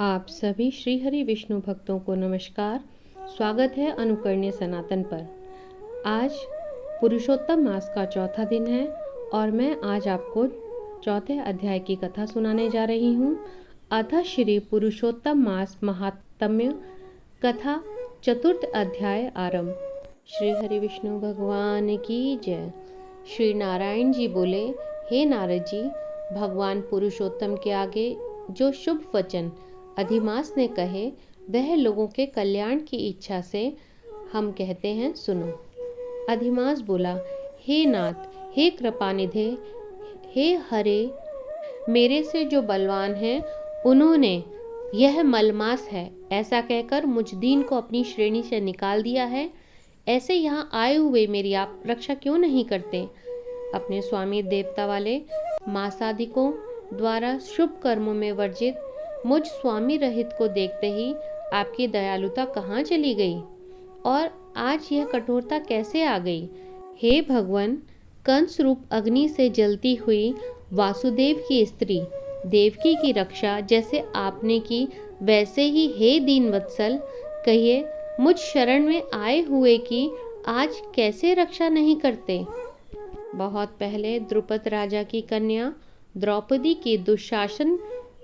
आप सभी श्री हरि विष्णु भक्तों को नमस्कार। स्वागत है अनुकरणीय सनातन पर। आज पुरुषोत्तम मास का चौथा दिन है और मैं आज आपको चौथे अध्याय की कथा सुनाने जा रही हूँ। अतः श्री पुरुषोत्तम मास महात्म्य कथा चतुर्थ अध्याय आरंभ। श्री हरि विष्णु भगवान की जय। श्री नारायण जी बोले, हे नारद जी, भगवान पुरुषोत्तम के आगे जो शुभ वचन अधिमास ने कहे वह लोगों के कल्याण की इच्छा से हम कहते हैं, सुनो। अधिमास बोला, हे नाथ, हे कृपानिधे, हे हरे, मेरे से जो बलवान हैं उन्होंने यह मलमास है ऐसा कहकर मुझ दीन को अपनी श्रेणी से निकाल दिया है। ऐसे यहाँ आए हुए मेरी आप रक्षा क्यों नहीं करते? अपने स्वामी देवता वाले मासादिकों द्वारा शुभ कर्मों में वर्जित मुझ स्वामी रहित को देखते ही आपकी दयालुता कहाँ चली गई और आज यह कठोरता कैसे आ गई? हे भगवान, कंस रूप अग्नि से जलती हुई वासुदेव की स्त्री देवकी की रक्षा जैसे आपने की वैसे ही हे दीनवत्सल, कहिए मुझ शरण में आए हुए की आज कैसे रक्षा नहीं करते? बहुत पहले द्रुपद राजा की कन्या द्रौपदी की दुशासन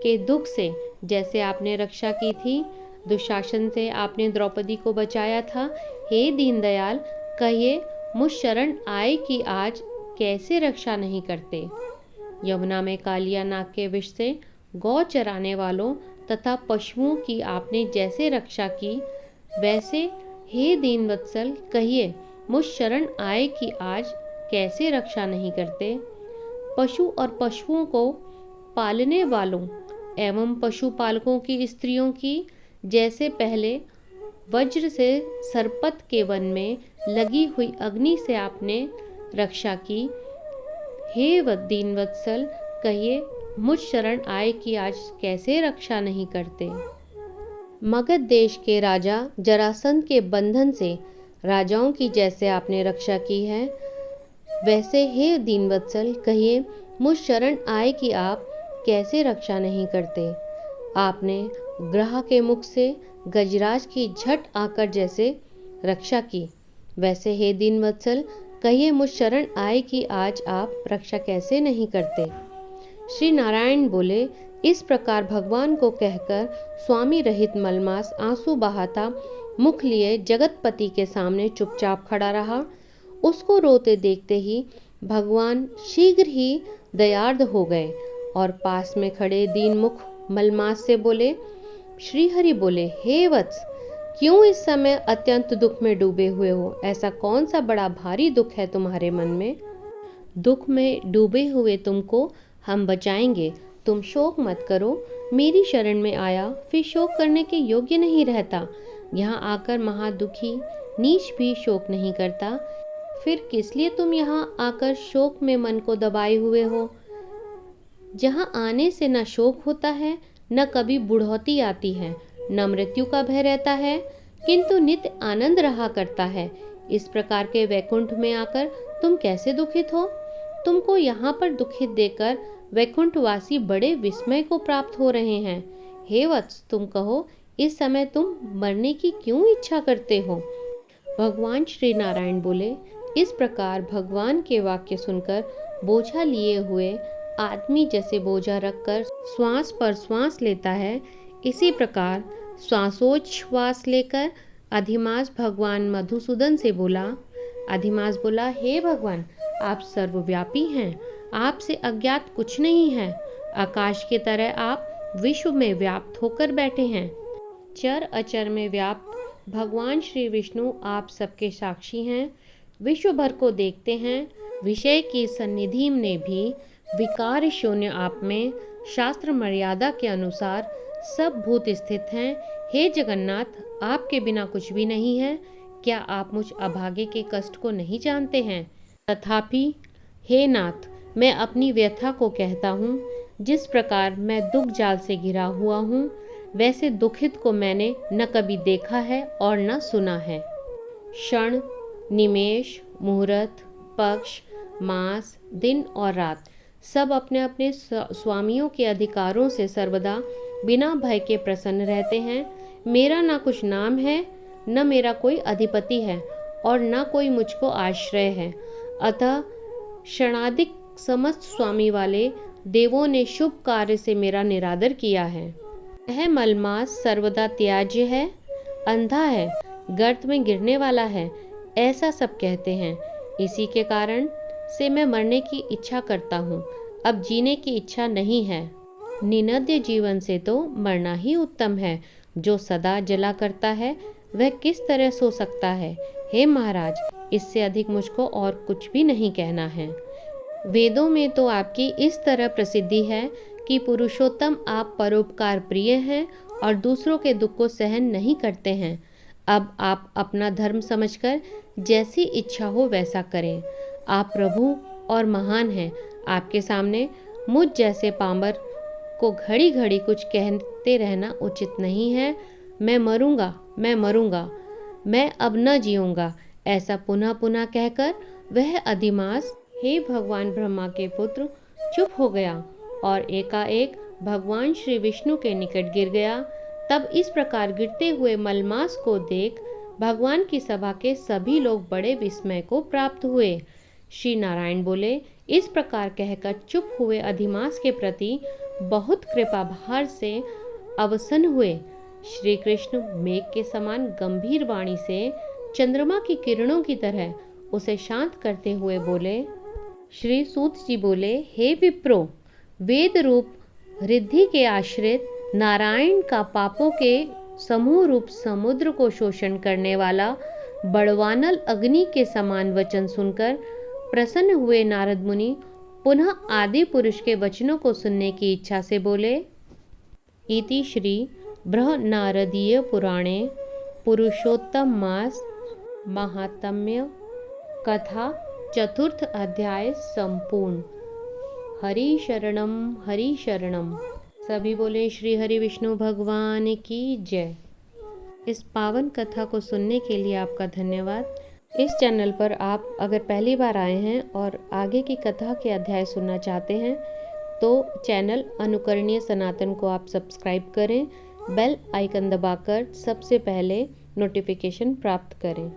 के दुख से जैसे आपने रक्षा की थी, दुशासन से आपने द्रौपदी को बचाया था। हे दीनदयाल, कहिए मुझ शरण आए कि आज कैसे रक्षा नहीं करते? यमुना में कालिया नाग के विष से गौ चराने वालों तथा पशुओं की आपने जैसे रक्षा की वैसे हे दीनवत्सल, कहिए मुझ शरण आए कि आज कैसे रक्षा नहीं करते? पशु और पशुओं को पालने वालों एवं पशुपालकों की स्त्रियों की जैसे पहले वज्र से सरपत के वन में लगी हुई अग्नि से आपने रक्षा की। हे दीनवत्सल, कहिए मुझ शरण आए कि आज कैसे रक्षा नहीं करते? मगध देश के राजा जरासंध के बंधन से राजाओं की जैसे आपने रक्षा की है वैसे हे दीनवत्सल, कहिए मुझ शरण आए कि आप कैसे रक्षा नहीं करते? आपने ग्रह के मुख से गजराज की झट आकर जैसे रक्षा की वैसे हे दीनवत्सल, कहिए मुझ शरण आए कि आज आप रक्षा कैसे नहीं करते? श्री नारायण बोले, इस प्रकार भगवान को कहकर स्वामी रहित मलमास आंसू बहाता मुख लिए जगतपति के सामने चुपचाप खड़ा रहा। उसको रोते देखते ही भगवान शीघ्र ही दयार्द हो गए और पास में खड़े दीनमुख मलमास से बोले, श्री हरि बोले, हे वत्स, क्यों इस समय अत्यंत दुख में डूबे हुए हो? ऐसा कौन सा बड़ा भारी दुख है तुम्हारे मन में? दुख में डूबे हुए तुमको हम बचाएंगे, तुम शोक मत करो। मेरी शरण में आया फिर शोक करने के योग्य नहीं रहता। यहाँ आकर महादुखी नीच भी शोक नहीं करता। फिर किस लिए तुम यहाँ आकर शोक में मन को दबाए हुए हो? जहाँ आने से न शोक होता है, न कभी बुढ़ौती आती है, न मृत्यु का भय रहता है, किंतु नित्य आनंद रहा करता है। इस प्रकार के वैकुंठ में आकर तुम कैसे दुखित हो? तुमको यहाँ पर दुखित देकर वैकुंठवासी बड़े विस्मय को प्राप्त हो रहे हैं। हे वत्स, तुम कहो, इस समय तुम मरने की क्यों इच्छा करते हो? भगवान श्री नारायण बोले, इस प्रकार भगवान के वाक्य सुनकर बोझा लिए हुए आदमी जैसे बोझा रखकर श्वास पर श्वास लेता है, इसी प्रकार श्वासोच्छ्वास लेकर अधिमास भगवान मधुसूदन से बोला। अधिमास बोला, हे भगवान, आप सर्वव्यापी हैं, आपसे अज्ञात कुछ नहीं है। आकाश की तरह आप विश्व में व्याप्त होकर बैठे हैं। चर अचर में व्याप्त भगवान श्री विष्णु आप सबके साक्षी हैं, विश्व भर को देखते हैं। विषय की सन्निधि में भी विकार शून्य आप में शास्त्र मर्यादा के अनुसार सब भूत स्थित हैं। हे जगन्नाथ, आपके बिना कुछ भी नहीं है। क्या आप मुझ अभागे के कष्ट को नहीं जानते हैं? तथापि हे नाथ, मैं अपनी व्यथा को कहता हूँ। जिस प्रकार मैं दुख जाल से घिरा हुआ हूँ वैसे दुखित को मैंने न कभी देखा है और न सुना है। क्षण, निमेष, मुहूर्त, पक्ष, मास, दिन और रात सब अपने अपने स्वामियों के अधिकारों से सर्वदा बिना भय के प्रसन्न रहते हैं। मेरा ना कुछ नाम है, न मेरा कोई अधिपति है और न कोई मुझको आश्रय है। अतः क्षणाधिक समस्त स्वामी वाले देवों ने शुभ कार्य से मेरा निरादर किया है। यह मलमास सर्वदा त्याज्य है, अंधा है, गर्त में गिरने वाला है, ऐसा सब कहते हैं। इसी के कारण से मैं मरने की इच्छा करता हूँ, अब जीने की इच्छा नहीं है। निनद्य जीवन से तो मरना ही उत्तम है। जो सदा जला करता है वह किस तरह सो सकता है। हे महाराज, इससे अधिक मुझको और कुछ भी नहीं कहना है। वेदों में तो आपकी इस तरह प्रसिद्धि है कि पुरुषोत्तम आप परोपकार प्रिय हैं और दूसरों के दुख को सहन नहीं करते हैं। अब आप अपना धर्म समझकर जैसी इच्छा हो वैसा करें। आप प्रभु और महान हैं। आपके सामने मुझ जैसे पामर को घड़ी घड़ी कुछ कहते रहना उचित नहीं है। मैं मरूंगा, मैं मरूंगा, मैं अब न जीऊंगा, ऐसा पुनः पुनः कहकर वह अधिमास हे भगवान ब्रह्मा के पुत्र चुप हो गया और एकाएक भगवान श्री विष्णु के निकट गिर गया। तब इस प्रकार गिरते हुए मलमास को देख भगवान की सभा के सभी लोग बड़े विस्मय को प्राप्त हुए। श्री नारायण बोले, इस प्रकार कहकर चुप हुए अधिमास के प्रति बहुत कृपा भार से अवसन्न हुए। श्री कृष्ण मेघ के समान गंभीर वाणी से चंद्रमा की किरणों की तरह उसे शांत करते हुए बोले। श्री सूत जी बोले, हे विप्रो, वेद रूप रिद्धि के आश्रित नारायण का पापों के समूह रूप समुद्र को शोषण करने वाला बड़वानल अग्नि के समान वचन सुनकर प्रसन्न हुए नारद मुनि पुनः आदि पुरुष के वचनों को सुनने की इच्छा से बोले। इति श्री बृहन्नारदीय पुराणे पुरुषोत्तम मास महात्म्य कथा चतुर्थ अध्याय संपूर्ण। हरि शरणम, हरि शरणम। सभी बोले श्री हरि विष्णु भगवान की जय। इस पावन कथा को सुनने के लिए आपका धन्यवाद। इस चैनल पर आप अगर पहली बार आए हैं और आगे की कथा के अध्याय सुनना चाहते हैं तो चैनल अनुकरणीय सनातन को आप सब्सक्राइब करें, बेल आइकन दबाकर सबसे पहले नोटिफिकेशन प्राप्त करें।